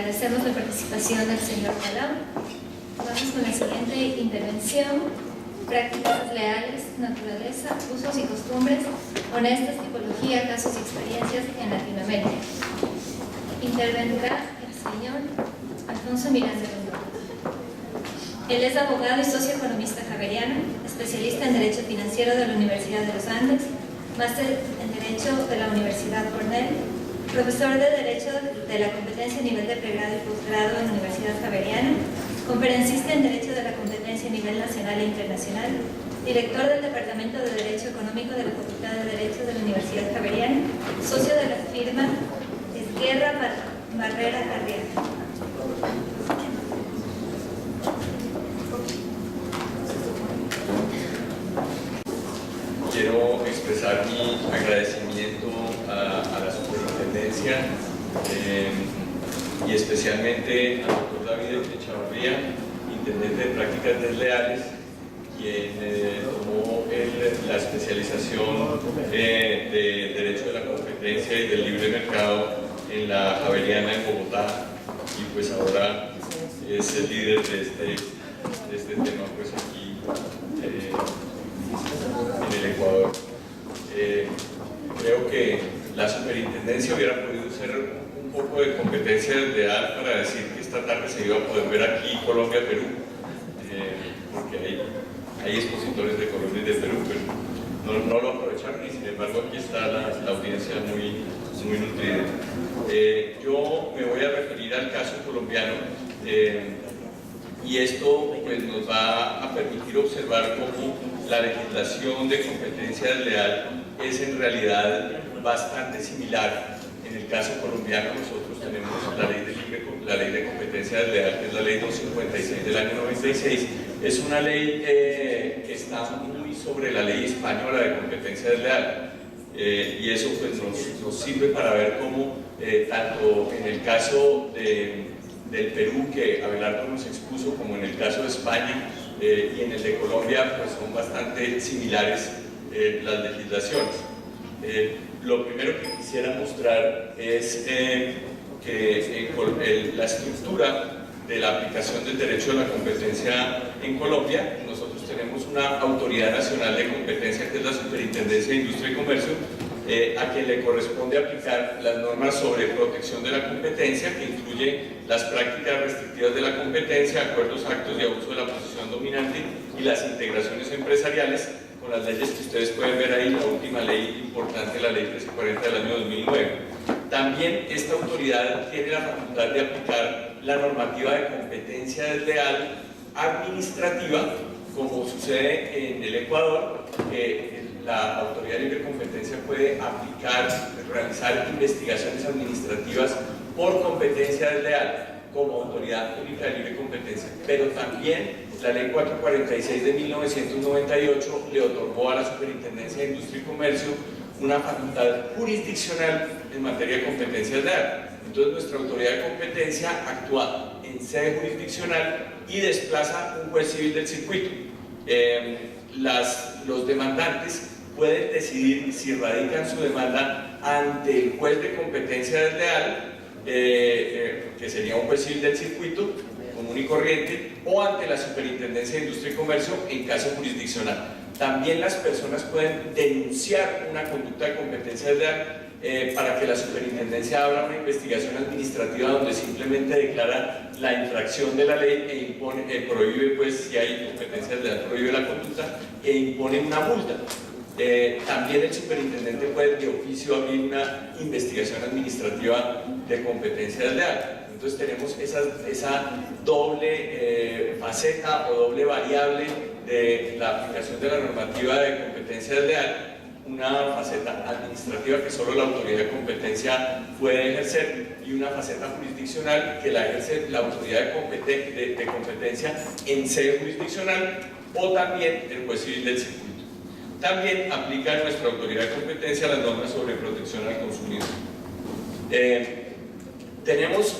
agradecemos la participación del señor Palau. Vamos con la siguiente intervención: prácticas desleales, naturaleza, usos y costumbres, honestas, tipología, casos y experiencias en Latinoamérica. Intervendrá el señor Alfonso Miranda Rondón. Él es abogado y socio economista javeriano, especialista en Derecho Financiero de la Universidad de los Andes, máster en Derecho de la Universidad Cornell, profesor de Derecho de la Competencia a nivel de pregrado y posgrado en la Universidad Javeriana, conferencista en Derecho de la Competencia a nivel nacional e internacional, director del Departamento de Derecho Económico de la Facultad de Derecho de la Universidad Javeriana, socio de la firma Esguerra Barrera Arriaga. Quiero expresar mi agradecimiento a la superintendencia y especialmente al doctor David Echavarría, intendente de prácticas desleales, quien tomó la especialización de Derecho de la Competencia y del Libre Mercado en la Javeriana en Bogotá, y pues ahora es el líder de este tema pues aquí en el Ecuador. Creo que la superintendencia hubiera podido ser un poco de competencia desleal para decir que esta tarde se iba a poder ver aquí Colombia-Perú, porque hay expositores de Colombia y de Perú, pero no lo aprovecharon, y sin embargo aquí está la audiencia muy nutrida. Yo me voy a referir al caso colombiano, y esto pues, nos va a permitir observar cómo la legislación de competencia desleal es en realidad bastante similar. En el caso colombiano nosotros tenemos la ley de competencia desleal, que es la ley 256 del año 96. Es una ley que está muy sobre la ley española de competencia desleal, y eso pues, nos sirve para ver cómo tanto en el caso del Perú, que Abelardo nos expuso, como en el caso de España y en el de Colombia, pues son bastante similares las legislaciones. Lo primero que quisiera mostrar es que la estructura de la aplicación del derecho de la competencia en Colombia. Nosotros tenemos una Autoridad Nacional de Competencia, que es la Superintendencia de Industria y Comercio, a quien le corresponde aplicar las normas sobre protección de la competencia, que incluye las prácticas restrictivas de la competencia, acuerdos, actos y abuso de la posición dominante y las integraciones empresariales, con las leyes que ustedes pueden ver ahí, la última ley importante, la ley 1340 del año 2009. También esta autoridad tiene la facultad de aplicar la normativa de competencia desleal administrativa, como sucede en el Ecuador, que la Autoridad de Libre Competencia puede realizar investigaciones administrativas por competencia desleal como Autoridad Única de Libre Competencia, pero también la Ley 446 de 1998 le otorgó a la Superintendencia de Industria y Comercio una facultad jurisdiccional en materia de competencia desleal. Entonces nuestra autoridad de competencia actúa en sede jurisdiccional y desplaza un juez civil del circuito. Los demandantes pueden decidir si radican su demanda ante el juez de competencia desleal, que sería un juez civil del circuito común y corriente, o ante la Superintendencia de Industria y Comercio en caso jurisdiccional. También las personas pueden denunciar una conducta de competencia desleal para que la superintendencia abra una investigación administrativa donde simplemente declara la infracción de la ley e impone, prohíbe, pues si hay competencia desleal, prohíbe la conducta e impone una multa. También el superintendente puede de oficio abrir una investigación administrativa de competencia desleal. Entonces tenemos esa doble faceta o doble variable de la aplicación de la normativa de competencia desleal, una faceta administrativa que solo la autoridad de competencia puede ejercer y una faceta jurisdiccional que la ejerce la autoridad de competencia en sede jurisdiccional o también el juez civil del circuito. También aplica nuestra autoridad de competencia las normas sobre protección al consumidor. Tenemos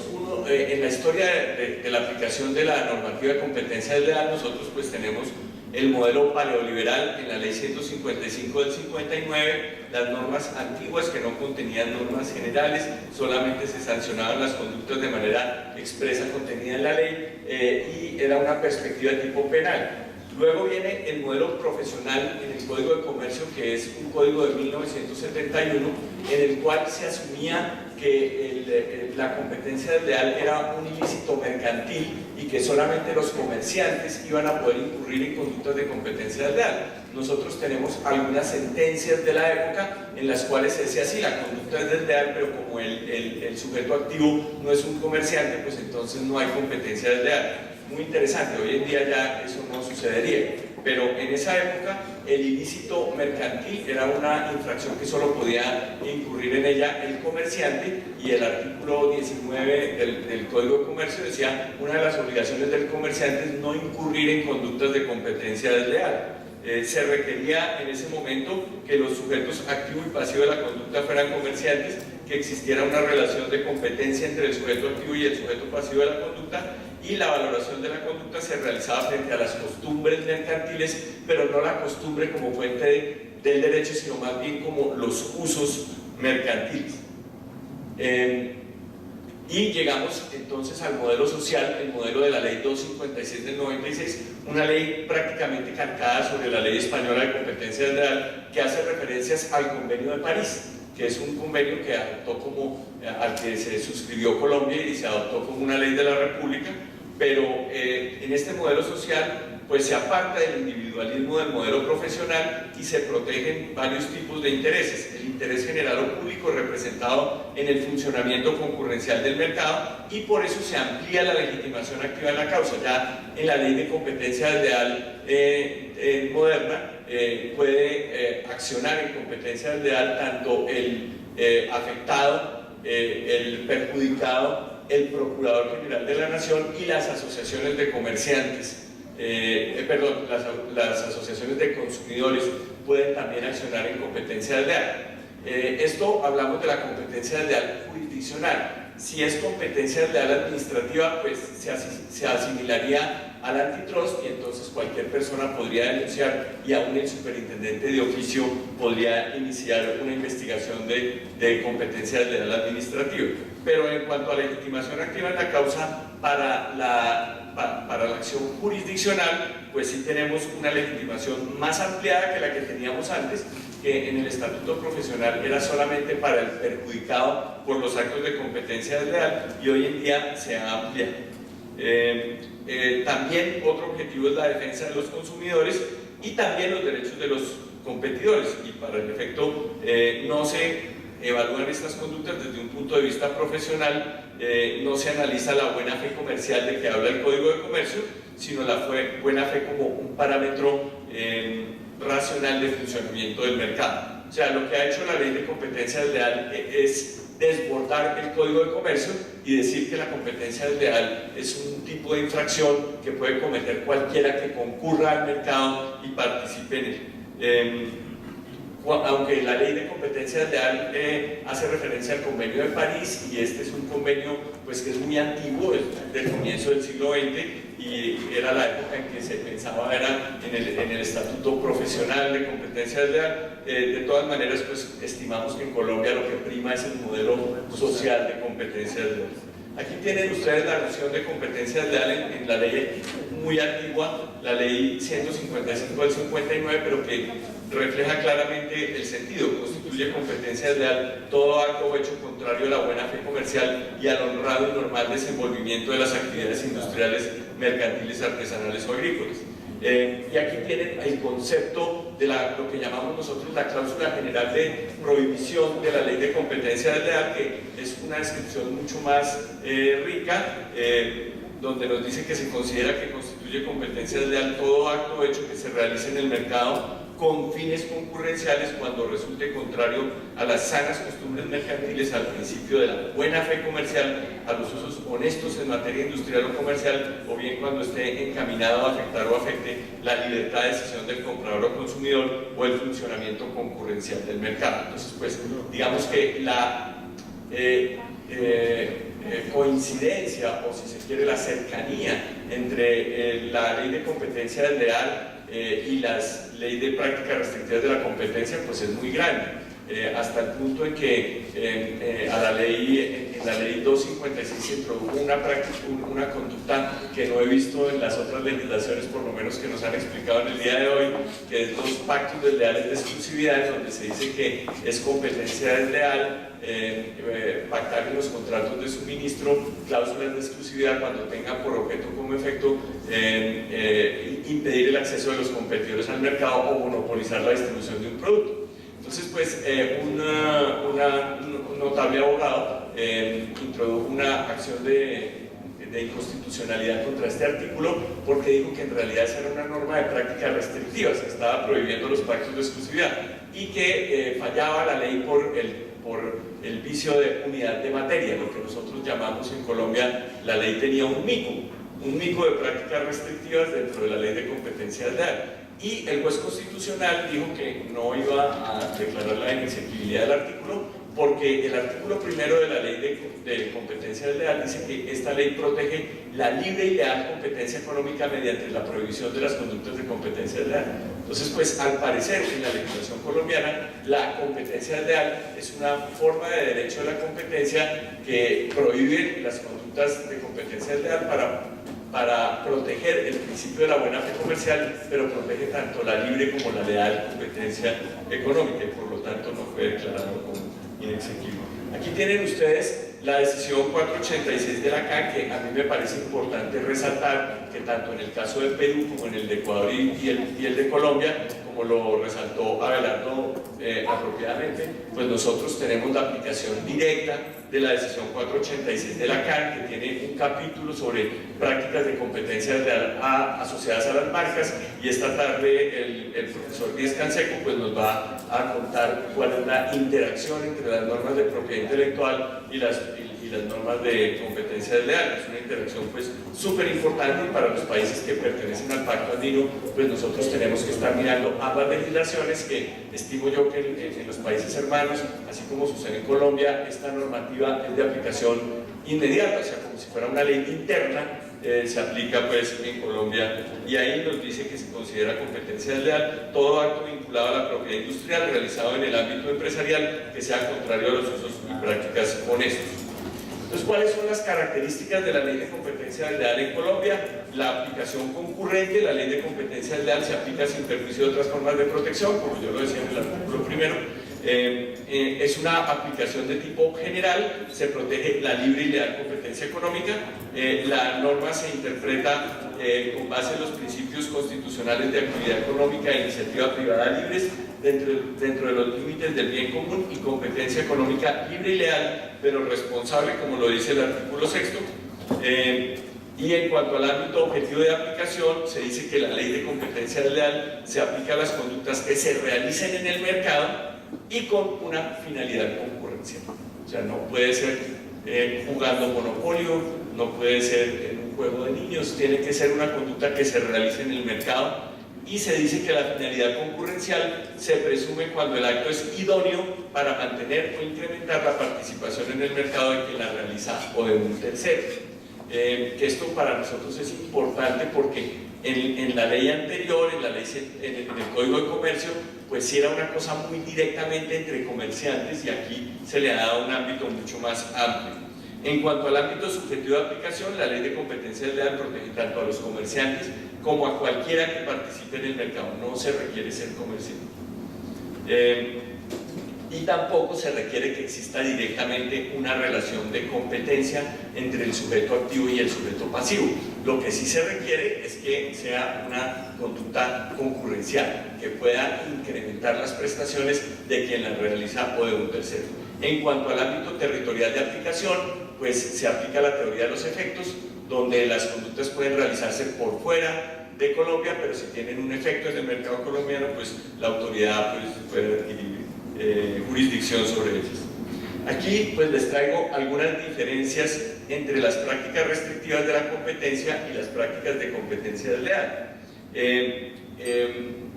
en la historia de la aplicación de la normativa de competencia desleal, nosotros pues tenemos el modelo paleoliberal en la ley 155 del 59, las normas antiguas que no contenían normas generales, solamente se sancionaban las conductas de manera expresa contenida en la ley, y era una perspectiva de tipo penal. Luego viene el modelo profesional en el Código de Comercio, que es un código de 1971, en el cual se asumía que la competencia desleal era un ilícito mercantil y que solamente los comerciantes iban a poder incurrir en conductas de competencia desleal. Nosotros tenemos algunas sentencias de la época en las cuales se decía así: la conducta es desleal, pero como el sujeto activo no es un comerciante, pues entonces no hay competencia desleal. Muy interesante, hoy en día ya eso no sucedería, pero en esa época el ilícito mercantil era una infracción que solo podía incurrir en ella el comerciante, y el artículo 19 del Código de Comercio decía: una de las obligaciones del comerciante es no incurrir en conductas de competencia desleal. Se requería en ese momento que los sujetos activo y pasivo de la conducta fueran comerciantes, que existiera una relación de competencia entre el sujeto activo y el sujeto pasivo de la conducta, y la valoración de la conducta se realizaba frente a las costumbres mercantiles, pero no la costumbre como fuente del derecho, sino más bien como los usos mercantiles. Y llegamos entonces al modelo social, el modelo de la ley 256 del 96, una ley prácticamente calcada sobre la ley española de competencia desleal, que hace referencias al Convenio de París, que es un convenio que al que se suscribió Colombia y se adoptó como una ley de la República, pero en este modelo social pues se aparta del individualismo del modelo profesional y se protegen varios tipos de intereses: el interés general o público representado en el funcionamiento concurrencial del mercado, y por eso se amplía la legitimación activa de la causa. Ya en la ley de competencia desleal moderna puede accionar en competencia desleal tanto el afectado, el perjudicado, el Procurador General de la Nación y las asociaciones de comerciantes. Las asociaciones de consumidores pueden también accionar en competencia desleal. Esto hablamos de la competencia desleal jurisdiccional. Si es competencia desleal administrativa, pues se asimilaría al antitrust, y entonces cualquier persona podría denunciar, y aún el superintendente de oficio podría iniciar una investigación de competencia desleal administrativa. Pero en cuanto a la legitimación activa en la causa, para la acción jurisdiccional, pues sí tenemos una legitimación más ampliada que la que teníamos antes, que en el estatuto profesional era solamente para el perjudicado por los actos de competencia desleal, y hoy en día se ha ampliado. También otro objetivo es la defensa de los consumidores y también los derechos de los competidores, y para el efecto no se evalúan estas conductas desde un punto de vista profesional, no se analiza la buena fe comercial de que habla el Código de Comercio, sino la buena fe como un parámetro racional de funcionamiento del mercado. O sea, lo que ha hecho la ley de competencia desleal es desbordar el Código de Comercio y decir que la competencia desleal es un tipo de infracción que puede cometer cualquiera que concurra al mercado y participe en él. Aunque la ley de competencia desleal hace referencia al Convenio de París, y este es un convenio pues que es muy antiguo, es del comienzo del siglo XX, y era la época en que se pensaba en el estatuto profesional de competencia desleal. De todas maneras, pues estimamos que en Colombia lo que prima es el modelo social de competencia desleal. Aquí tienen ustedes la noción de competencia desleal en la ley muy antigua, la ley 155 del 59, pero que refleja claramente el sentido. Constituye competencia desleal todo acto o hecho contrario a la buena fe comercial y al honrado y normal desenvolvimiento de las actividades industriales, mercantiles, artesanales o agrícolas. Y aquí tienen el concepto de lo que llamamos nosotros la cláusula general de prohibición de la ley de competencia desleal, que es una descripción mucho más rica, donde nos dice que se considera que constituye competencia desleal todo acto o hecho que se realice en el mercado con fines concurrenciales cuando resulte contrario a las sanas costumbres mercantiles, al principio de la buena fe comercial, a los usos honestos en materia industrial o comercial, o bien cuando esté encaminado a afectar o afecte la libertad de decisión del comprador o consumidor o el funcionamiento concurrencial del mercado. Entonces, pues, digamos que la coincidencia, o si se quiere la cercanía entre la ley de competencia desleal y las leyes de prácticas restrictivas de la competencia pues es muy grande, hasta el punto en que en la ley 256 se introdujo una conducta que no he visto en las otras legislaciones, por lo menos que nos han explicado en el día de hoy, que es los pactos desleales de exclusividad, en donde se dice que es competencia desleal pactar en los contratos de suministro cláusulas de exclusividad cuando tengan por objeto como efecto impedir el acceso de los competidores al mercado o monopolizar la distribución de un producto. Entonces, pues, un notable abogado introdujo una acción de inconstitucionalidad contra este artículo porque dijo que en realidad esa era una norma de prácticas restrictivas, que estaba prohibiendo los pactos de exclusividad y que fallaba la ley por el vicio de unidad de materia, lo que nosotros llamamos en Colombia, la ley tenía un mico de prácticas restrictivas dentro de la ley de competencia desleal. Y el juez constitucional dijo que no iba a declarar la inexequibilidad del artículo porque el artículo primero de la ley de competencia desleal dice que esta ley protege la libre y leal competencia económica mediante la prohibición de las conductas de competencia desleal. Entonces, pues al parecer en la legislación colombiana la competencia desleal es una forma de derecho de la competencia que prohíbe las conductas de competencia desleal para proteger el principio de la buena fe comercial, pero protege tanto la libre como la leal competencia económica y por lo tanto no fue declarado como inexequible. Aquí tienen ustedes la decisión 486 de la CAN, que a mí me parece importante resaltar que tanto en el caso de Perú como en el de Ecuador y el de Colombia, como lo resaltó Abelardo apropiadamente, pues nosotros tenemos la aplicación directa de la decisión 486 de la CAN, que tiene un capítulo sobre prácticas de competencia desleal asociadas a las marcas, y esta tarde el profesor Díez Canseco pues nos va a contar cuál es la interacción entre las normas de propiedad intelectual y las normas de competencia desleal. Es una interacción pues súper importante, y para los países que pertenecen al Pacto Andino pues nosotros tenemos que estar mirando ambas legislaciones, que estimo yo que en los países hermanos, así como sucede en Colombia, esta normativa es de aplicación inmediata, o sea, como si fuera una ley interna, se aplica pues en Colombia, y ahí nos dice que se considera competencia desleal todo acto vinculado a la propiedad industrial realizado en el ámbito empresarial que sea contrario a los usos y prácticas honestos. Entonces, ¿cuáles son las características de la ley de competencia desleal en Colombia? La aplicación concurrente. La ley de competencia desleal se aplica sin perjuicio de otras formas de protección, como yo lo decía en el artículo primero. Es una aplicación de tipo general, se protege la libre y leal competencia económica. La norma se interpreta con base en los principios constitucionales de actividad económica e iniciativa privada libres, dentro de los límites del bien común, y competencia económica libre y leal, pero responsable, como lo dice el artículo 6. Y en cuanto al ámbito objetivo de aplicación, se dice que la ley de competencia desleal se aplica a las conductas que se realicen en el mercado y con una finalidad concurrencial. O sea, no puede ser jugando monopolio, no puede ser en un juego de niños, tiene que ser una conducta que se realice en el mercado. Y se dice que la finalidad concurrencial se presume cuando el acto es idóneo para mantener o incrementar la participación en el mercado de quien la realiza o de un tercero. Que esto para nosotros es importante porque en la ley anterior, en el Código de Comercio, pues sí era una cosa muy directamente entre comerciantes, y aquí se le ha dado un ámbito mucho más amplio. En cuanto al ámbito subjetivo de aplicación, la ley de competencia desleal protege tanto a los comerciantes como a cualquiera que participe en el mercado. No se requiere ser comerciante. Y tampoco se requiere que exista directamente una relación de competencia entre el sujeto activo y el sujeto pasivo. Lo que sí se requiere es que sea una conducta concurrencial, que pueda incrementar las prestaciones de quien la realiza o de un tercero. En cuanto al ámbito territorial de aplicación, pues se aplica la teoría de los efectos, donde las conductas pueden realizarse por fuera de Colombia, pero si tienen un efecto en el mercado colombiano, pues la autoridad pues, puede adquirir jurisdicción sobre ellas. Aquí pues les traigo algunas diferencias entre las prácticas restrictivas de la competencia y las prácticas de competencia desleal.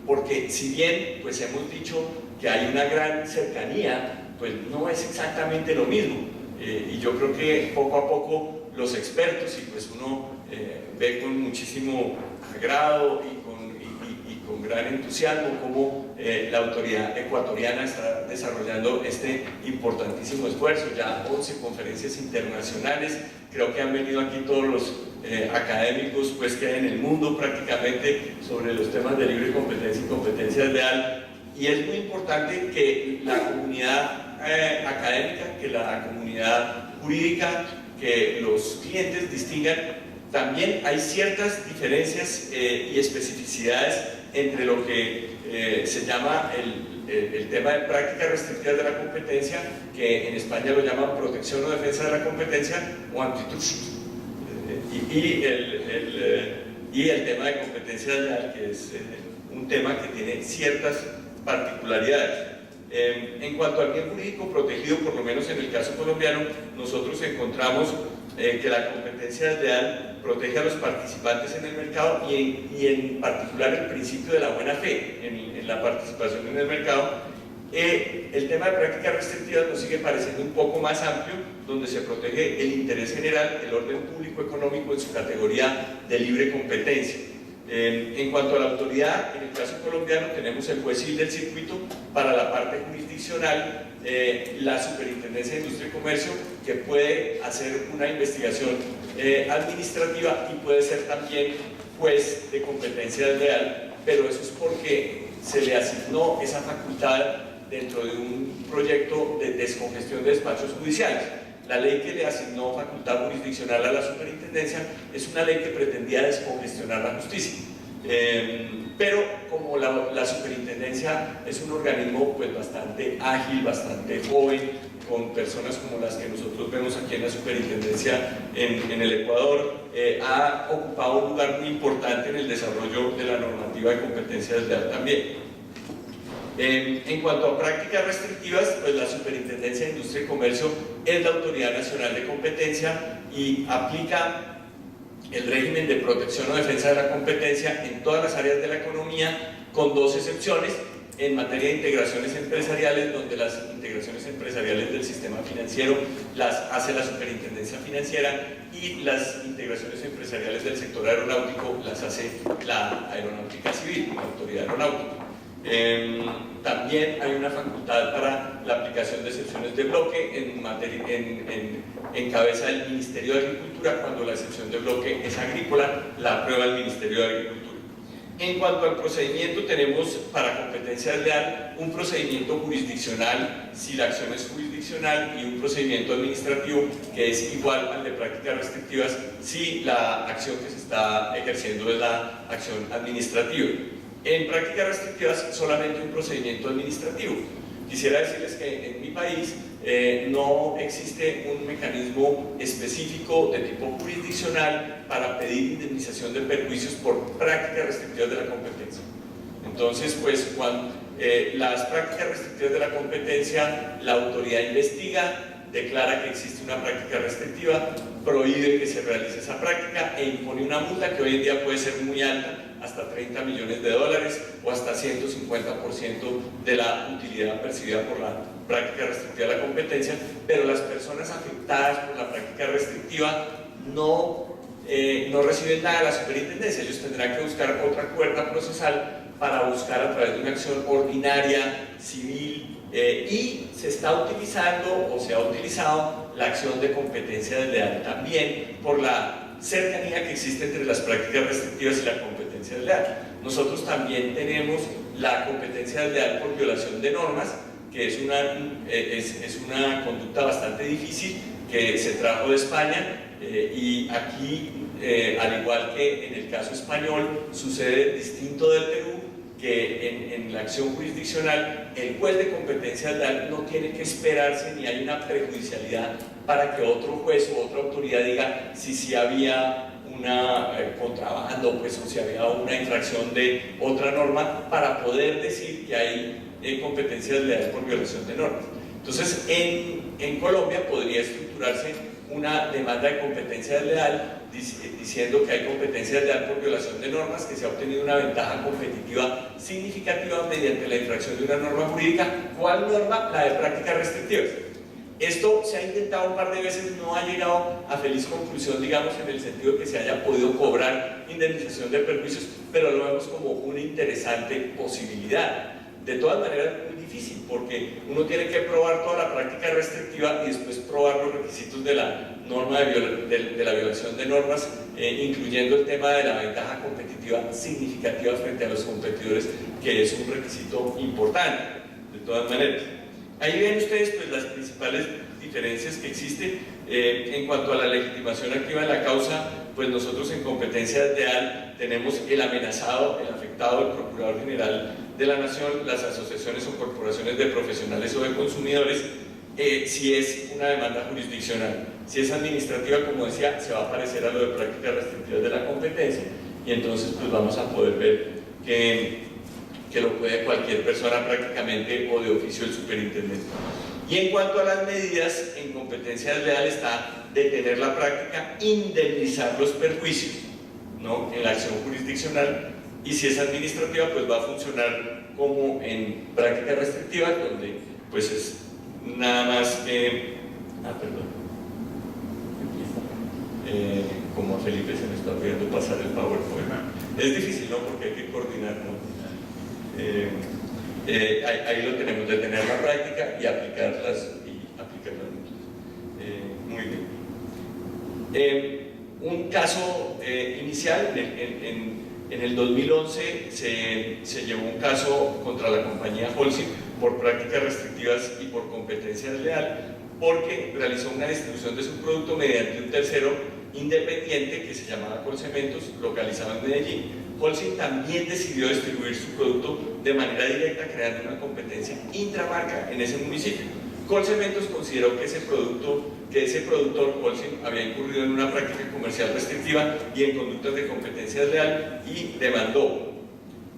Porque si bien pues hemos dicho que hay una gran cercanía, pues no es exactamente lo mismo. Y yo creo que poco a poco los expertos, y pues uno ve con muchísimo agrado y con gran entusiasmo cómo la autoridad ecuatoriana está desarrollando este importantísimo esfuerzo. Ya 11 conferencias internacionales, creo que han venido aquí todos los académicos pues, que hay en el mundo prácticamente sobre los temas de libre competencia y competencia desleal, y es muy importante que la comunidad académica, que la comunidad jurídica, que los clientes distingan. También hay ciertas diferencias y especificidades entre lo que se llama el tema de prácticas restrictivas de la competencia, que en España lo llaman protección o defensa de la competencia, o antitrust, y el tema de competencia desleal, que es un tema que tiene ciertas particularidades. En cuanto al bien jurídico protegido, por lo menos en el caso colombiano, nosotros encontramos que la competencia desleal protege a los participantes en el mercado y en particular el principio de la buena fe en la participación en el mercado. El tema de prácticas restrictivas nos sigue pareciendo un poco más amplio, donde se protege el interés general, el orden público económico en su categoría de libre competencia. En cuanto a la autoridad, en el caso colombiano tenemos el juez civil del circuito. Para la parte jurisdiccional, la Superintendencia de Industria y Comercio, que puede hacer una investigación administrativa y puede ser también juez de competencia desleal, pero eso es porque se le asignó esa facultad dentro de un proyecto de descongestión de despachos judiciales. La ley que le asignó facultad jurisdiccional a la superintendencia es una ley que pretendía descongestionar la justicia. Pero como la superintendencia es un organismo pues, bastante ágil, bastante joven, con personas como las que nosotros vemos aquí en la superintendencia en el Ecuador, ha ocupado un lugar muy importante en el desarrollo de la normativa de competencia desleal también. En cuanto a prácticas restrictivas, pues la Superintendencia de Industria y Comercio es la Autoridad Nacional de Competencia y aplica el régimen de protección o defensa de la competencia en todas las áreas de la economía, con dos excepciones: en materia de integraciones empresariales, donde las integraciones empresariales del sistema financiero las hace la Superintendencia Financiera, y las integraciones empresariales del sector aeronáutico las hace la Aeronáutica Civil, la Autoridad Aeronáutica. También hay una facultad para la aplicación de excepciones de bloque en cabeza del Ministerio de Agricultura. Cuando la excepción de bloque es agrícola, la aprueba el Ministerio de Agricultura. En cuanto al procedimiento, tenemos para competencia desleal un procedimiento jurisdiccional si la acción es jurisdiccional y un procedimiento administrativo que es igual al de prácticas restrictivas si la acción que se está ejerciendo es la acción administrativa. En prácticas restrictivas solamente un procedimiento administrativo. Quisiera decirles que en mi país no existe un mecanismo específico de tipo jurisdiccional para pedir indemnización de perjuicios por prácticas restrictivas de la competencia. Entonces, pues cuando las prácticas restrictivas de la competencia, la autoridad investiga, declara que existe una práctica restrictiva, prohíbe que se realice esa práctica e impone una multa que hoy en día puede ser muy alta, hasta $30 millones o hasta 150% de la utilidad percibida por la práctica restrictiva de la competencia, pero las personas afectadas por la práctica restrictiva no reciben nada de la superintendencia. Ellos tendrán que buscar otra cuerda procesal para buscar a través de una acción ordinaria, civil, y se está utilizando o se ha utilizado la acción de competencia desleal también por la cercanía que existe entre las prácticas restrictivas y la competencia desleal. Nosotros también tenemos la competencia desleal por violación de normas, que es una conducta bastante difícil que se trajo de España, y aquí, al igual que en el caso español, sucede distinto del Perú, que en la acción jurisdiccional el juez de competencia desleal no tiene que esperarse ni hay una prejudicialidad para que otro juez o otra autoridad diga si había una contrabando, pues, o si había una infracción de otra norma, para poder decir que hay competencia desleal por violación de normas. Entonces, en Colombia podría estructurarse una demanda de competencia desleal diciendo que hay competencia desleal por violación de normas, que se ha obtenido una ventaja competitiva significativa mediante la infracción de una norma jurídica. ¿Cuál norma? La de prácticas restrictivas. Esto se ha intentado un par de veces, no ha llegado a feliz conclusión, digamos, en el sentido de que se haya podido cobrar indemnización de perjuicios, pero lo vemos como una interesante posibilidad. De todas maneras, es muy difícil, porque uno tiene que probar toda la práctica restrictiva y después probar los requisitos de la norma de la violación de normas, incluyendo el tema de la ventaja competitiva significativa frente a los competidores, que es un requisito importante, de todas maneras. Ahí ven ustedes pues, las principales diferencias que existen. En cuanto a la legitimación activa de la causa, pues nosotros en competencia leal tenemos el amenazado, el afectado, el Procurador General de la Nación, las asociaciones o corporaciones de profesionales o de consumidores, si es una demanda jurisdiccional. Si es administrativa, como decía, se va a parecer a lo de prácticas restrictivas de la competencia, y entonces pues vamos a poder ver que lo puede cualquier persona prácticamente o de oficio el superintendente. Y en cuanto a las medidas, en competencia desleal está detener la práctica, indemnizar los perjuicios, ¿no?, en la acción jurisdiccional, y si es administrativa pues va a funcionar como en práctica restrictiva, donde pues es nada más que como a Felipe se me está olvidando pasar el PowerPoint. Es difícil, ¿no?, porque hay que coordinar, ¿no? Ahí lo tenemos, detener la práctica y aplicarlas muy bien. Un caso inicial, en el 2011 se llevó un caso contra la compañía Holcim por prácticas restrictivas y por competencia desleal, porque realizó una distribución de su producto mediante un tercero independiente que se llamaba Colcementos, localizado en Medellín. Holcim también decidió distribuir su producto de manera directa, creando una competencia intramarca en ese municipio. Colcementos consideró que ese productor, Holcim, había incurrido en una práctica comercial restrictiva y en conductas de competencia desleal y demandó.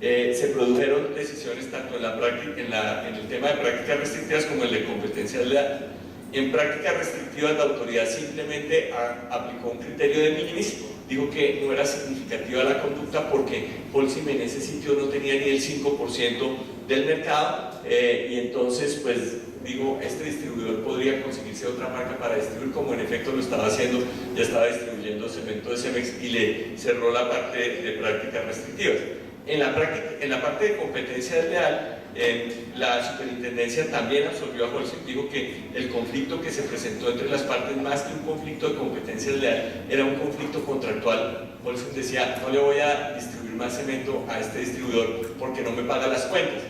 Se produjeron decisiones tanto en el tema de prácticas restrictivas como el de competencia desleal. En prácticas restrictivas la autoridad simplemente aplicó un criterio de minimis, dijo que no era significativa la conducta porque Holcim en ese sitio no tenía ni el 5% del mercado, y entonces pues digo, este distribuidor podría conseguirse otra marca para distribuir, como en efecto lo estaba haciendo, ya estaba distribuyendo cemento de Cemex y le cerró la parte de prácticas restrictivas. En la parte de competencia desleal, la superintendencia también absolvió a Holcim, dijo que el conflicto que se presentó entre las partes, más que un conflicto de competencia desleal, era un conflicto contractual. Holcim decía, no le voy a distribuir más cemento a este distribuidor porque no me paga las cuentas.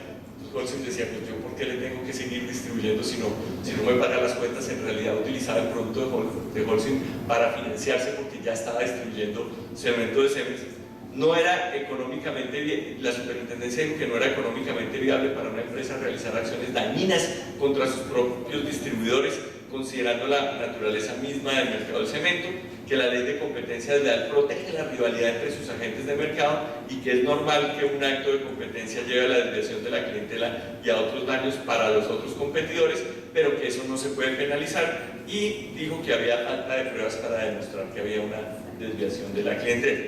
Holcim decía, pues yo por qué le tengo que seguir distribuyendo si no me paga las cuentas. En realidad utilizaba el producto de Holcim para financiarse porque ya estaba distribuyendo cemento de Cemex. No era económicamente viable, la superintendencia dijo que no era económicamente viable para una empresa realizar acciones dañinas contra sus propios distribuidores, considerando la naturaleza misma del mercado del cemento, que la ley de competencia desleal protege la rivalidad entre sus agentes de mercado y que es normal que un acto de competencia lleve a la desviación de la clientela y a otros daños para los otros competidores, pero que eso no se puede penalizar, y dijo que había falta de pruebas para demostrar que había una desviación de la clientela.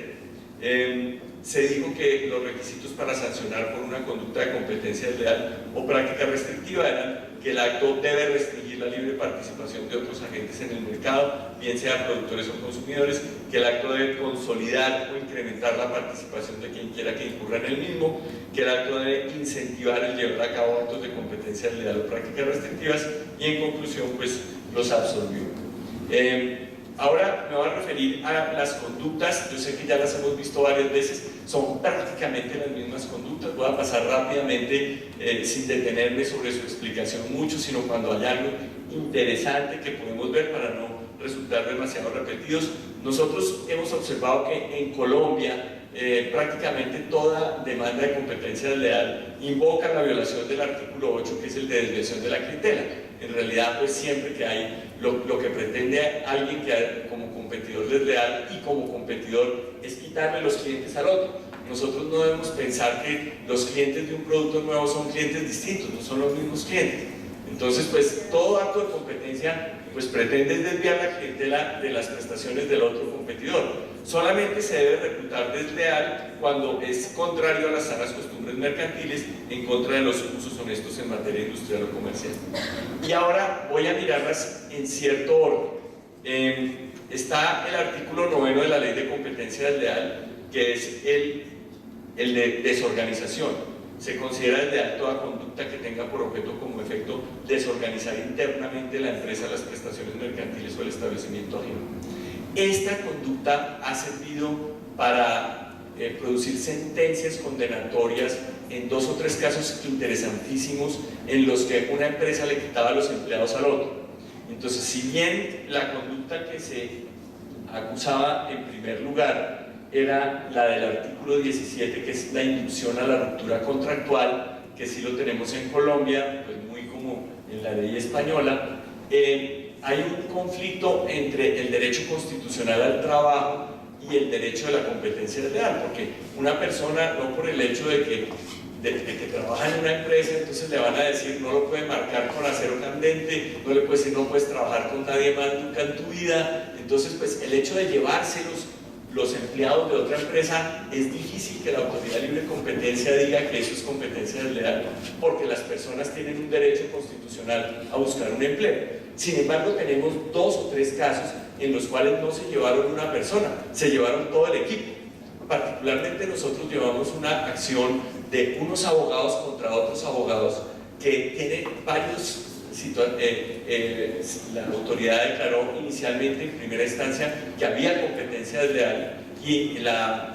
Se dijo que los requisitos para sancionar por una conducta de competencia desleal o práctica restrictiva eran que el acto debe restringir la libre participación de otros agentes en el mercado, bien sean productores o consumidores, que el acto debe consolidar o incrementar la participación de quien quiera que incurra en el mismo, que el acto debe incentivar el llevar a cabo actos de competencia desleal o prácticas restrictivas, y en conclusión pues los absolvió. Ahora me voy a referir a las conductas. Yo sé que ya las hemos visto varias veces, son prácticamente las mismas conductas. Voy a pasar rápidamente, sin detenerme sobre su explicación mucho, sino cuando haya algo interesante que podemos ver para no resultar demasiado repetidos. Nosotros hemos observado que en Colombia prácticamente toda demanda de competencia desleal invoca la violación del artículo 8, que es el de desviación de la clientela. En realidad, pues siempre que hay lo que pretende alguien que como competidor desleal y como competidor es quitarle los clientes al otro. Nosotros no debemos pensar que los clientes de un producto nuevo son clientes distintos, no son los mismos clientes. Entonces, pues todo acto de competencia pues pretende desviar la clientela de las prestaciones del otro competidor. solamente se debe reclutar desleal cuando es contrario a las sanas costumbres mercantiles, en contra de los usos honestos en materia industrial o comercial. Y ahora voy a mirarlas en cierto orden. Está el artículo 9 de la Ley de Competencia Desleal, que es el de desorganización. Se considera desleal toda conducta que tenga por objeto como efecto desorganizar internamente la empresa, las prestaciones mercantiles o el establecimiento ajeno. Esta conducta ha servido para producir sentencias condenatorias en 2 o 3 casos interesantísimos en los que una empresa le quitaba a los empleados al otro. Entonces, si bien la conducta que se acusaba en primer lugar era la del artículo 17, que es la inducción a la ruptura contractual, que sí lo tenemos en Colombia, pues muy como en la ley española, hay un conflicto entre el derecho constitucional al trabajo y el derecho de la competencia desleal, porque una persona, no por el hecho de que trabaja en una empresa, entonces le van a decir no lo puede marcar con acero candente, no le puede decir no puedes trabajar con nadie más nunca en tu vida. Entonces pues el hecho de llevárselos los empleados de otra empresa, es difícil que la Autoridad Libre de Competencia diga que eso es competencia desleal, porque las personas tienen un derecho constitucional a buscar un empleo. Sin embargo, tenemos 2 o 3 casos en los cuales no se llevaron una persona, se llevaron todo el equipo. Particularmente nosotros llevamos una acción de unos abogados contra otros abogados que tiene varios la autoridad declaró inicialmente en primera instancia que había competencia desleal y la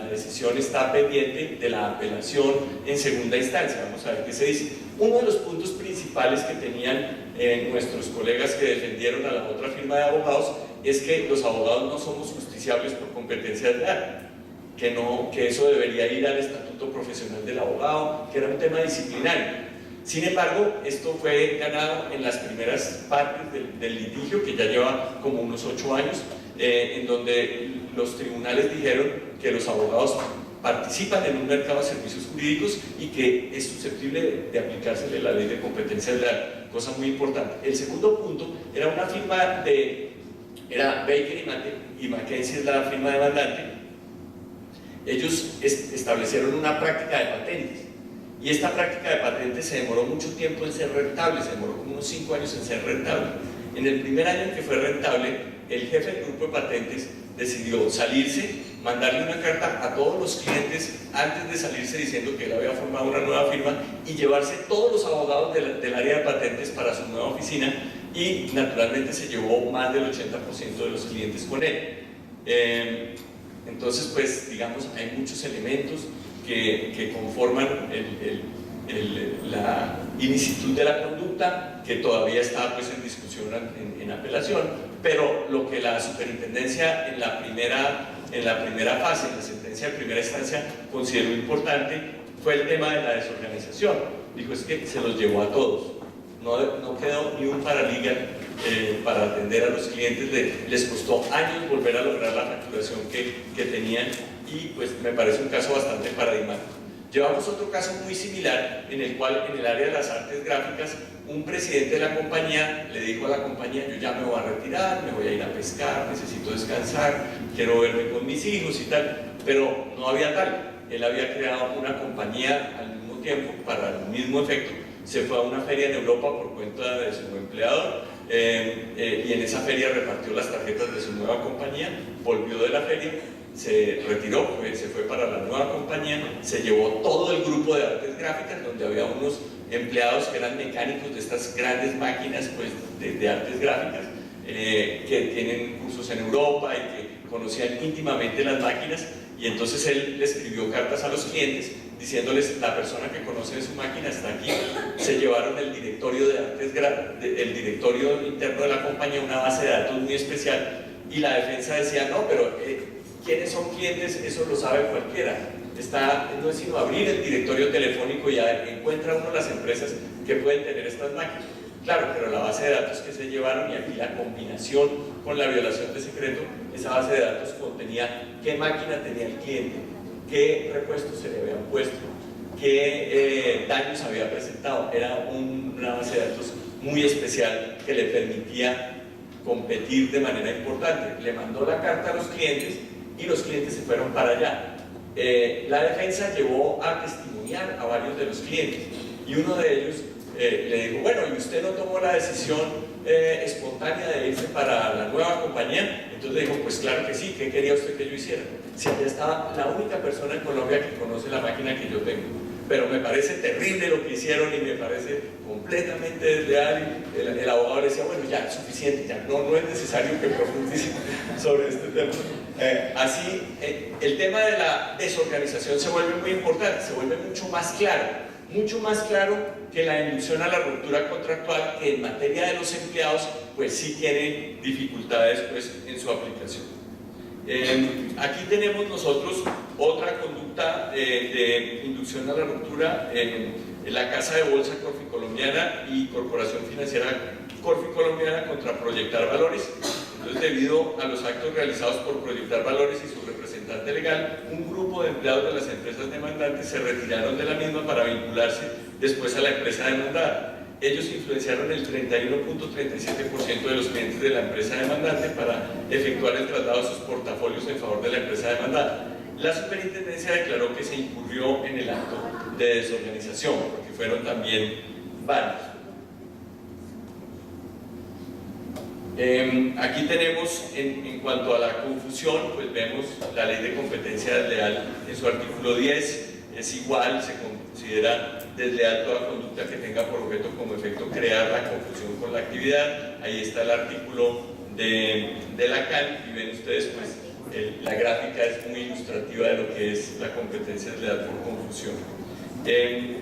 decisión está pendiente de la apelación en segunda instancia. Vamos a ver qué se dice. Uno de los puntos principales que tenían nuestros colegas que defendieron a la otra firma de abogados es que los abogados no somos justiciables por competencia desleal, que eso debería ir al estatuto profesional del abogado, que era un tema disciplinario. Sin embargo, esto fue ganado en las primeras partes del litigio, que ya lleva como unos 8 años, en donde los tribunales dijeron que los abogados participan en un mercado de servicios jurídicos y que es susceptible de aplicársele la ley de competencia desleal, cosa muy importante. El segundo punto era una firma era Baker y McKenzie, es la firma demandante. Ellos establecieron una práctica de patentes. Y esta práctica de patentes se demoró mucho tiempo en ser rentable, se demoró como unos 5 años en ser rentable. En el primer año en que fue rentable, el jefe del grupo de patentes decidió salirse, mandarle una carta a todos los clientes antes de salirse diciendo que él había formado una nueva firma y llevarse todos los abogados del área de patentes para su nueva oficina, y naturalmente se llevó más del 80% de los clientes con él. Entonces, pues, digamos, hay muchos elementos que conforman la ilicitud de la conducta, que todavía está pues en discusión en apelación, pero lo que la superintendencia en la primera fase, en la sentencia de primera instancia, consideró importante fue el tema de la desorganización. Dijo, es que se los llevó a todos, no quedó ni un paralegal para atender a los clientes, les costó años volver a lograr la facturación que tenían, y pues me parece un caso bastante paradigmático. Llevamos otro caso muy similar en el cual en el área de las artes gráficas un presidente de la compañía le dijo a la compañía: yo ya me voy a retirar, me voy a ir a pescar, necesito descansar, quiero verme con mis hijos y tal, pero no había tal. Él había creado una compañía al mismo tiempo para el mismo efecto, se fue a una feria en Europa por cuenta de su empleador, y en esa feria repartió las tarjetas de su nueva compañía, volvió de la feria, se retiró, se fue para la nueva compañía, se llevó todo el grupo de artes gráficas, donde había unos empleados que eran mecánicos de estas grandes máquinas pues, de artes gráficas, que tienen cursos en Europa y que conocían íntimamente las máquinas, y entonces él le escribió cartas a los clientes diciéndoles: la persona que conoce de su máquina está aquí. Se llevaron el directorio de artes el directorio interno de la compañía, una base de datos muy especial, y la defensa decía: no, pero ¿quiénes son clientes? Eso lo sabe cualquiera. No es sino abrir el directorio telefónico y ya encuentra uno las empresas que pueden tener estas máquinas. Claro, pero la base de datos que se llevaron, y aquí la combinación con la violación de secreto, esa base de datos contenía qué máquina tenía el cliente, qué repuestos se le habían puesto, qué daños había presentado. Era una base de datos muy especial que le permitía competir de manera importante. Le mandó la carta a los clientes y los clientes se fueron para allá. La defensa llevó a testimoniar a varios de los clientes y uno de ellos le dijo, bueno, ¿y usted no tomó la decisión espontánea de irse para la nueva compañía? Entonces le dijo, pues claro que sí, ¿qué quería usted que yo hiciera? Si allá estaba la única persona en Colombia que conoce la máquina que yo tengo, pero me parece terrible lo que hicieron y me parece completamente desleal. Y el abogado le decía, bueno, ya, suficiente, ya, no es necesario que profundice sobre este tema. Así, el tema de la desorganización se vuelve muy importante, se vuelve mucho más claro que la inducción a la ruptura contractual, que en materia de los empleados, pues sí tiene dificultades pues, en su aplicación. Aquí tenemos nosotros otra conducta de inducción a la ruptura en la Casa de Bolsa Corficolombiana y Corporación Financiera Corficolombiana contra Proyectar Valores. Entonces, debido a los actos realizados por Proyectar Valores y su representante legal, un grupo de empleados de las empresas demandantes se retiraron de la misma para vincularse después a la empresa demandada. Ellos influenciaron el 31.37% de los clientes de la empresa demandante para efectuar el traslado de sus portafolios en favor de la empresa demandada. La superintendencia declaró que se incurrió en el acto de desorganización, porque fueron también varios. Aquí tenemos, en cuanto a la confusión, pues vemos la ley de competencia desleal en su artículo 10, es igual, se considera desleal toda conducta que tenga por objeto como efecto crear la confusión con la actividad. Ahí está el artículo de la CAN y ven ustedes pues la gráfica es muy ilustrativa de lo que es la competencia desleal por confusión.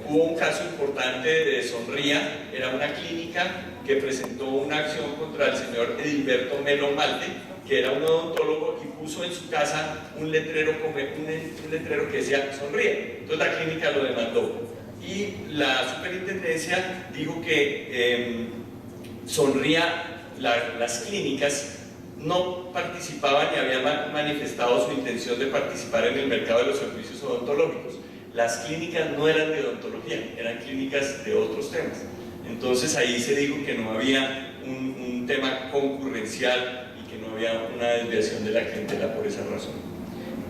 Hubo un caso importante de Sonría, era una clínica que presentó una acción contra el señor Edilberto Melo Malte, que era un odontólogo y puso en su casa un letrero que decía Sonríe. Entonces la clínica lo demandó y la superintendencia dijo que Sonría, las clínicas no participaban ni habían manifestado su intención de participar en el mercado de los servicios odontológicos. Las clínicas no eran de odontología, eran clínicas de otros temas. Entonces ahí se dijo que no había un tema concurrencial y que no había una desviación de la clientela por esa razón.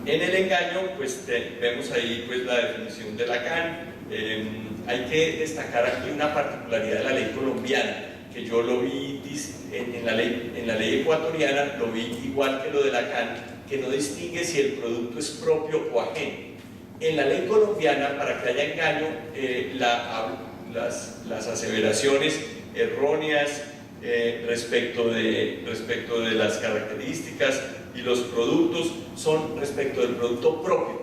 En el engaño, pues vemos ahí pues, la definición de la CAN. Hay que destacar aquí una particularidad de la ley colombiana, que yo lo vi en la ley ecuatoriana, lo vi igual que lo de la CAN, que no distingue si el producto es propio o ajeno. En la ley colombiana, para que haya engaño, las aseveraciones erróneas respecto de las características y los productos son respecto del producto propio.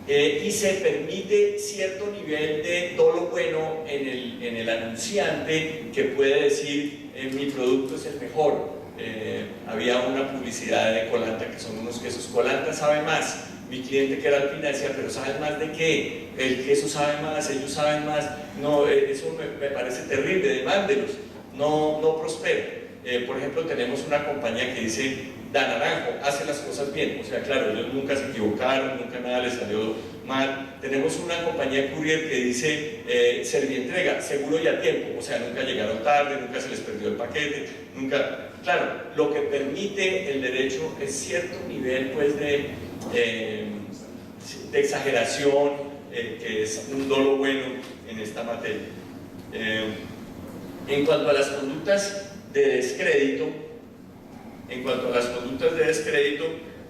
Y se permite cierto nivel de dolo bueno en el anunciante, que puede decir mi producto es el mejor. Había una publicidad de Colanta, que son unos quesos. Colanta sabe más. Mi cliente que era alpina decía, pero ¿saben más de qué? El queso sabe más, ellos saben más. No, eso me parece terrible, demándelos. No prospera. Por ejemplo, tenemos una compañía que dice Da Naranjo, hace las cosas bien. O sea, claro, ellos nunca se equivocaron, nunca nada les salió mal. Tenemos una compañía courier que dice Servientrega, seguro y a tiempo. O sea, nunca llegaron tarde, nunca se les perdió el paquete, nunca. Claro, lo que permite el derecho es cierto nivel pues, de exageración, que es un dolo bueno en esta materia. En cuanto a las conductas de descrédito,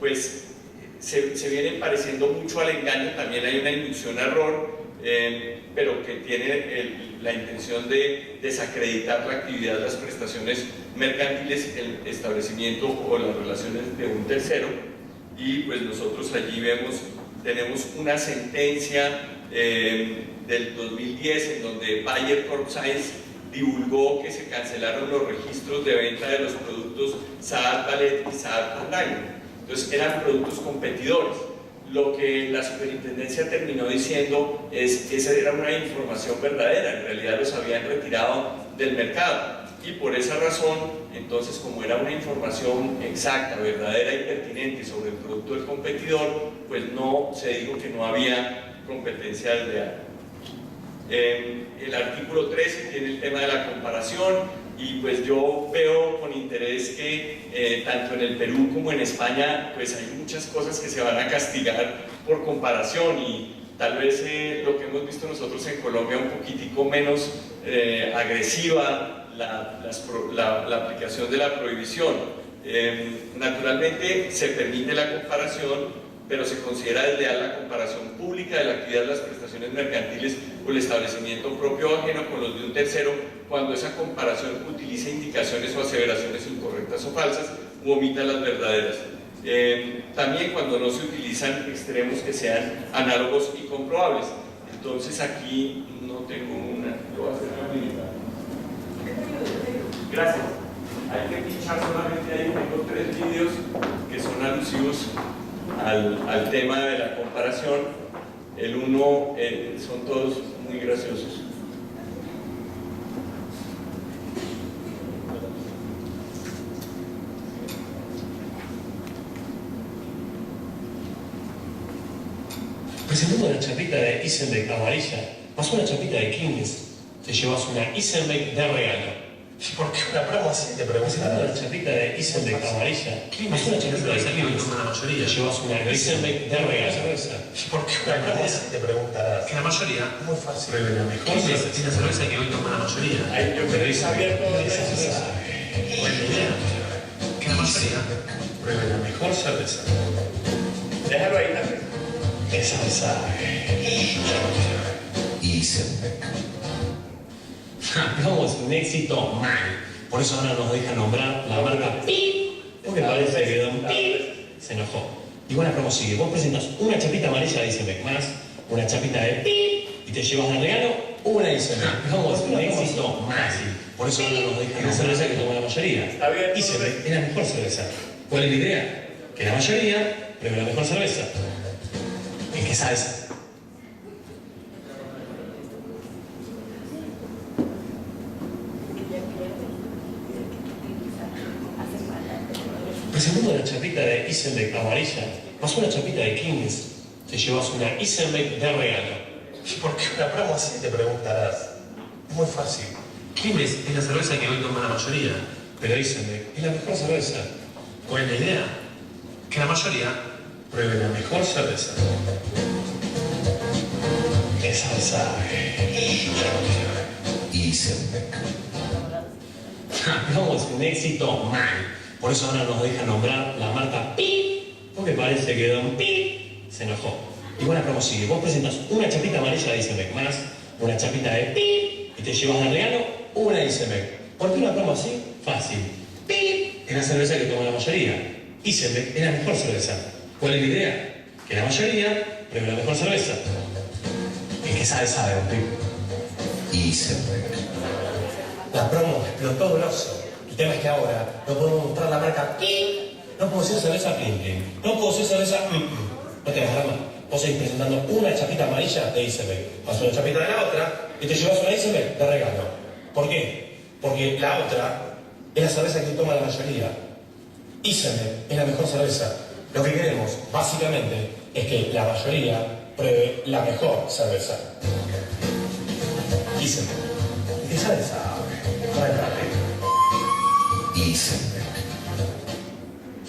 pues se vienen pareciendo mucho al engaño. También hay una inducción a error, pero que tiene la intención de desacreditar la actividad de las prestaciones mercantiles, el establecimiento o las relaciones de un tercero. Y pues nosotros allí tenemos una sentencia del 2010 en donde Bayer CorpScience divulgó que se cancelaron los registros de venta de los productos Saad Ballet y Saad Fandango. Entonces eran productos competidores. Lo que la superintendencia terminó diciendo es que esa era una información verdadera, en realidad los habían retirado del mercado. Y por esa razón, entonces, como era una información exacta, verdadera y pertinente sobre el producto del competidor, pues no se dijo que no había competencia desleal. El artículo 13 tiene el tema de la comparación. Y pues yo veo con interés que tanto en el Perú como en España pues hay muchas cosas que se van a castigar por comparación, y tal vez lo que hemos visto nosotros en Colombia un poquitico menos agresiva la aplicación de la prohibición. Naturalmente se permite la comparación, pero se considera desleal la comparación pública de la actividad de las prestaciones mercantiles o el establecimiento propio o ajeno con los de un tercero, cuando esa comparación utiliza indicaciones o aseveraciones incorrectas o falsas u omita las verdaderas. También cuando no se utilizan extremos que sean análogos y comprobables. Entonces aquí no tengo una, lo voy a hacer rapidito. Gracias. Hay que pinchar solamente ahí, tengo 3 vídeos que son alusivos al tema de la comparación. El uno son todos muy graciosos. Presentando una chapita de Isenbeck amarilla, más una chapita de Kleenex, te llevas una Isenbeck de regalo. ¿Por qué una promo así? Te preguntarás. Presentando una chapita de Isenbeck amarilla, más una chapita de Kleenex, la mayoría. te llevas una Isenbeck de regalo. ¿Por qué una promo así? Te preguntarás. Que la mayoría Muy fácil. Pruebe la mejor es cerveza. la cerveza que hoy toma la mayoría. Yo creo que está abierto Buena idea. Que la mayoría Pruebe la mejor cerveza. Déjalo ahí también. Esa Isenbeck. Vamos, un éxito mal. Por eso ahora nos deja nombrar la marca PIP, porque parece que Don PIP se enojó. Y buena promo sigue. Vos presentas una chapita amarilla de Isenbeck más una chapita de PIP y te llevas de regalo una Isenbeck. Vamos, un éxito mal. Por eso ahora nos deja la cerveza que toma la mayoría. Isenbeck es la mejor cerveza. ¿Cuál es la idea? Que la mayoría pruebe la mejor cerveza. El que sabe sabe. Presentando una chapita de Isenbeck amarilla, más una chapita de Kleenex, te llevas una Isenbeck de regalo. ¿Por qué una promo así? Te preguntarás. Muy fácil. Kleenex es la cerveza que hoy toma la mayoría. Pero Isenbeck es la mejor cerveza. ¿Cuál es la idea? Que la mayoría Pruebe la mejor cerveza. Esa sabe. Isenbeck. Vamos, un éxito mal. Por eso ahora nos deja nombrar la marca PIP, porque parece que Don PIP se enojó. Y buena promo sigue. Vos presentas una chapita amarilla de Isenbeck más una chapita de PIP y te llevas de regalo una Isenbeck. ¿Por qué una promo así? Fácil. PIP es la cerveza que toma la mayoría. Isenbeck es la mejor cerveza. ¿Cuál es la idea? Que la mayoría pruebe la mejor cerveza. El que sabe, sabe, Don PIP. Isenbeck. La promo explotó grosso. El tema es que ahora no podemos mostrar la marca PIP. No puedo decir cerveza Plin Plin. No puedo decir cerveza No te vas a más. Vos seguís presentando una chapita amarilla de Isenbeck, más una chapita de la otra, y te llevas una Isenbeck de regalo. ¿Por qué? Porque la otra es la cerveza que toma la mayoría. Isenbeck es la mejor cerveza. Lo que queremos, básicamente, es que la mayoría pruebe la mejor cerveza. Isenbeck. ¿Qué sabe esa? Isenbeck.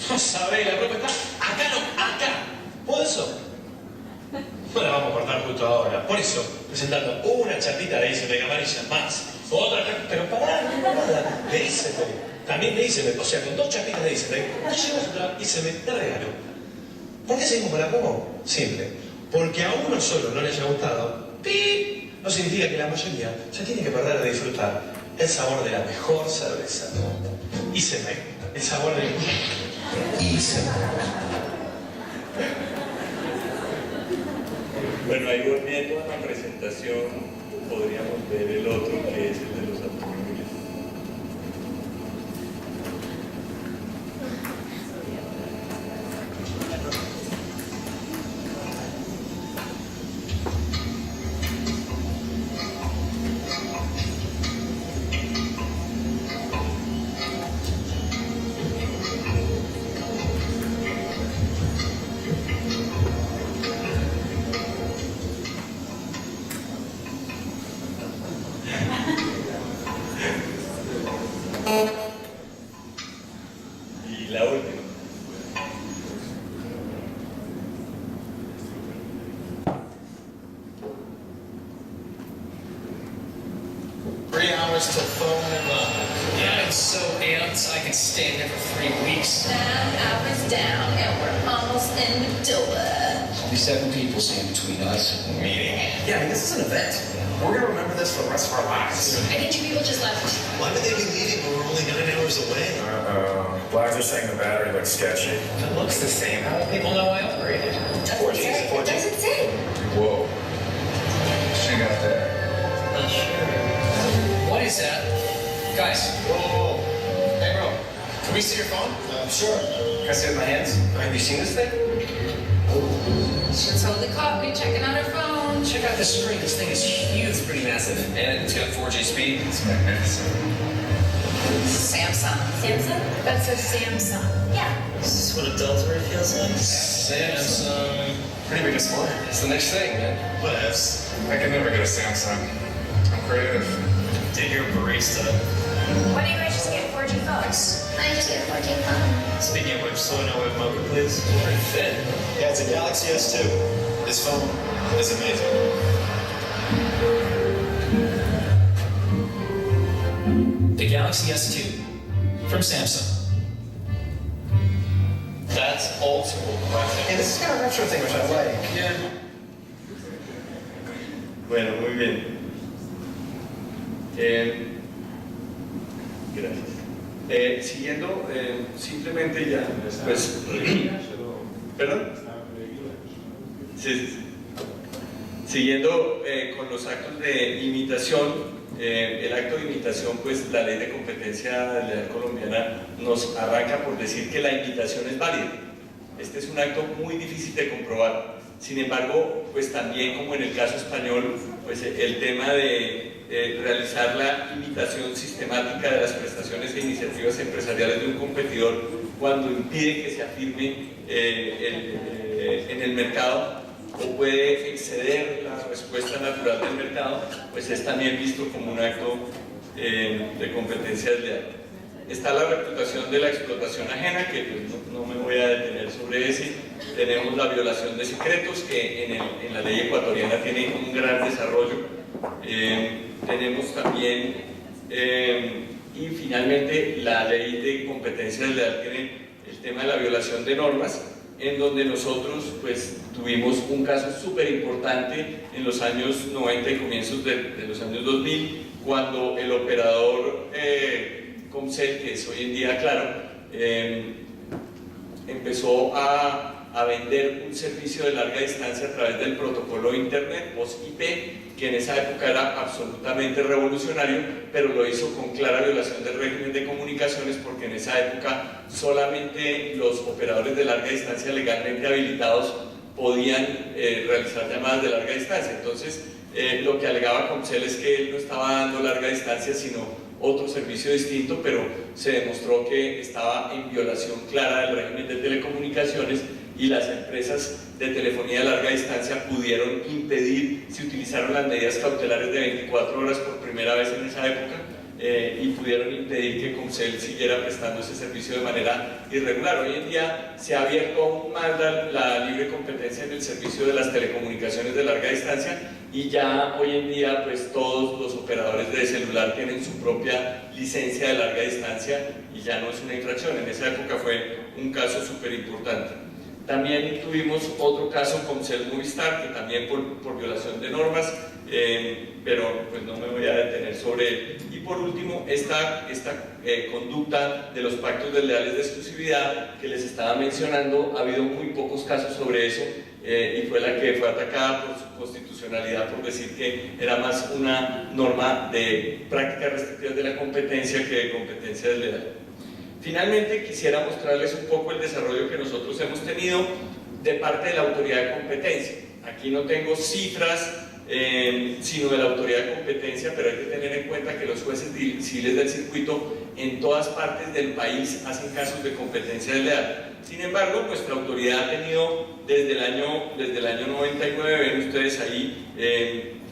No sabés, la ropa está acá, no, acá. ¿Por eso? No la vamos a cortar justo ahora. Por eso, presentando una chapita de Isenbeck amarilla más, otra, pero pará, no nada, de Isenbeck. También de Isenbeck, o sea, con 2 chapitas de Isenbeck, te llevas otra Isenbeck de regalo. ¿Por qué seguimos con la promo? Simple. Porque a uno solo no le haya gustado, ¡pi! No significa que la mayoría se tiene que perder de disfrutar el sabor de la mejor cerveza. Isenbeck, el sabor del Isenbeck. Bueno, ahí volviendo a la presentación, podríamos ver el otro que es el de los automóviles. hours till phone and Yeah, I'm so amped, I could stay there for 3 weeks. 9 hours down, and we're almost in the door. Only 7 people stand between us and the meeting. Yeah, I mean, this is an event. We're gonna remember this for the rest of our lives. I think 2 people just left. Why would they be leaving when we're only 9 hours away? Why is it saying the battery looks sketchy? It looks the same. How will people know I upgraded? Doesn't say. It doesn't say. Whoa. She got that. What is that? Guys, Whoa. Hey, bro. Can we see your phone? Sure. Can I see it with my hands? Have you seen this thing? She's totally caught me checking out her phone. check out this screen. This thing is huge. It's pretty massive. And it's got 4G speed. It's magnificent. Samsung. Samsung? That's a Samsung. Yeah. Is this what adultery feels like? Samsung. Pretty big display. It's the next thing, man. Whatevs. I can never get a Samsung. I'm creative. Dig your barista. Why don't you guys just get 4G phones? I just get 4G phone. Speaking of which, slow down with mocha, please. Pretty thin. Yeah, it's a Galaxy S2. This phone is amazing. The Galaxy S2 from Samsung. That's old school. And this is kind of retro thing, which I like. Yeah. Bueno, muy bien. Gracias. Siguiendo, simplemente ya, pues, ¿perdón? Sí, sí, sí. Siguiendo con los actos de imitación, el acto de imitación, pues la ley de competencia leal colombiana nos arranca por decir que la imitación es válida. Este es un acto muy difícil de comprobar. Sin embargo, pues también como en el caso español, pues el tema de realizar la imitación sistemática de las prestaciones e iniciativas empresariales de un competidor cuando impide que se afirme en el mercado o puede exceder la respuesta natural del mercado, pues es también visto como un acto de competencia desleal. Está la reputación de la explotación ajena, que pues no me voy a detener sobre ese. Tenemos la violación de secretos, que en la ley ecuatoriana tiene un gran desarrollo. Tenemos también, y finalmente, la ley de competencia desleal tiene el tema de la violación de normas, en donde nosotros pues tuvimos un caso súper importante en los años 90 y comienzos de los años 2000, cuando el operador Comcel, que es hoy en día Claro, empezó a vender un servicio de larga distancia a través del protocolo Internet, VoZ-IP, que en esa época era absolutamente revolucionario, pero lo hizo con clara violación del régimen de comunicaciones, porque en esa época solamente los operadores de larga distancia legalmente habilitados podían realizar llamadas de larga distancia. Entonces, lo que alegaba Comcel es que él no estaba dando larga distancia, sino otro servicio distinto, pero se demostró que estaba en violación clara del régimen de telecomunicaciones, y las empresas de telefonía de larga distancia pudieron impedir, se utilizaron las medidas cautelares de 24 horas por primera vez en esa época, y pudieron impedir que Comcel siguiera prestando ese servicio de manera irregular. Hoy en día se ha abierto aún más la libre competencia en el servicio de las telecomunicaciones de larga distancia, y ya hoy en día pues todos los operadores de celular tienen su propia licencia de larga distancia y ya no es una infracción. En esa época fue un caso súper importante. También tuvimos otro caso con Comcel Movistar, que también por violación de normas, pero pues no me voy a detener sobre él. Y por último, esta conducta de los pactos desleales de exclusividad que les estaba mencionando, ha habido muy pocos casos sobre eso, y fue la que fue atacada por su constitucionalidad, por decir que era más una norma de prácticas restrictivas de la competencia que de competencia desleal. Finalmente, quisiera mostrarles un poco el desarrollo que nosotros hemos tenido de parte de la autoridad de competencia. Aquí no tengo cifras, sino de la autoridad de competencia, pero hay que tener en cuenta que los jueces civiles del circuito en todas partes del país hacen casos de competencia desleal. Sin embargo, nuestra autoridad ha tenido desde el año 99, ven ustedes ahí,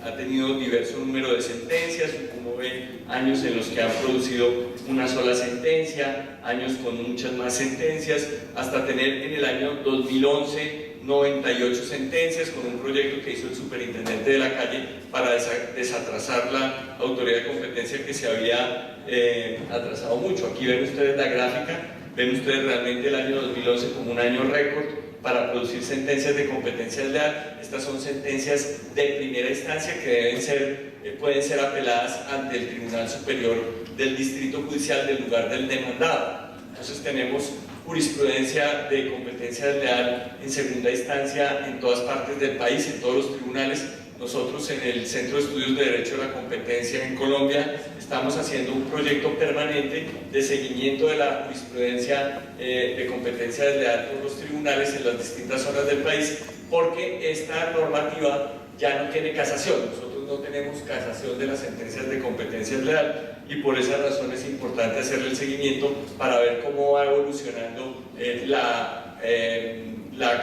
ha tenido diverso número de sentencias, como ven, años en los que han producido una sola sentencia, años con muchas más sentencias, hasta tener en el año 2011 98 sentencias con un proyecto que hizo el superintendente de la calle para desatrasar la autoridad de competencia que se había atrasado mucho. Aquí ven ustedes la gráfica, ven ustedes realmente el año 2011 como un año récord para producir sentencias de competencia desleal. Estas son sentencias de primera instancia que pueden ser apeladas ante el Tribunal Superior del Distrito Judicial del lugar del demandado. Entonces tenemos jurisprudencia de competencia desleal en segunda instancia en todas partes del país, en todos los tribunales. Nosotros en el Centro de Estudios de Derecho a la Competencia en Colombia estamos haciendo un proyecto permanente de seguimiento de la jurisprudencia de competencia desleal por los tribunales en las distintas zonas del país, porque esta normativa ya no tiene casación. Nosotros no tenemos casación de las sentencias de competencia desleal y por esa razón es importante hacerle el seguimiento para ver cómo va evolucionando la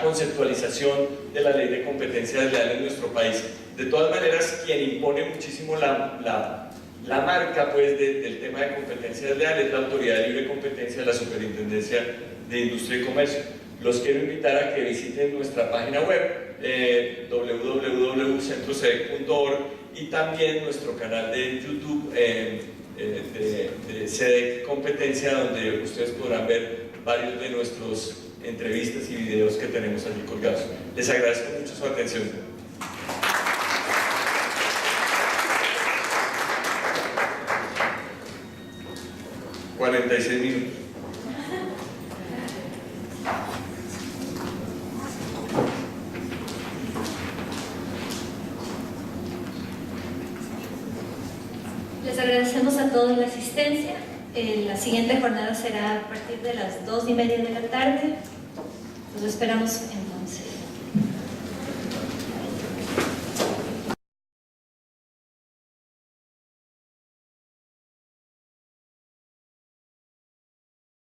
conceptualización de la ley de competencia desleal en nuestro país. De todas maneras, quien impone muchísimo la marca pues, del tema de competencia desleal es la Autoridad de Libre Competencia de la Superintendencia de Industria y Comercio. Los quiero invitar a que visiten nuestra página web www.centrocedec.org y también nuestro canal de YouTube de CEDEC Competencia, donde ustedes podrán ver varios de nuestros entrevistas y videos que tenemos allí colgados. Les agradezco mucho su atención. $46 minutos. Les agradecemos a todos la asistencia. La siguiente jornada será a partir de las 2:30 de la tarde. Los esperamos en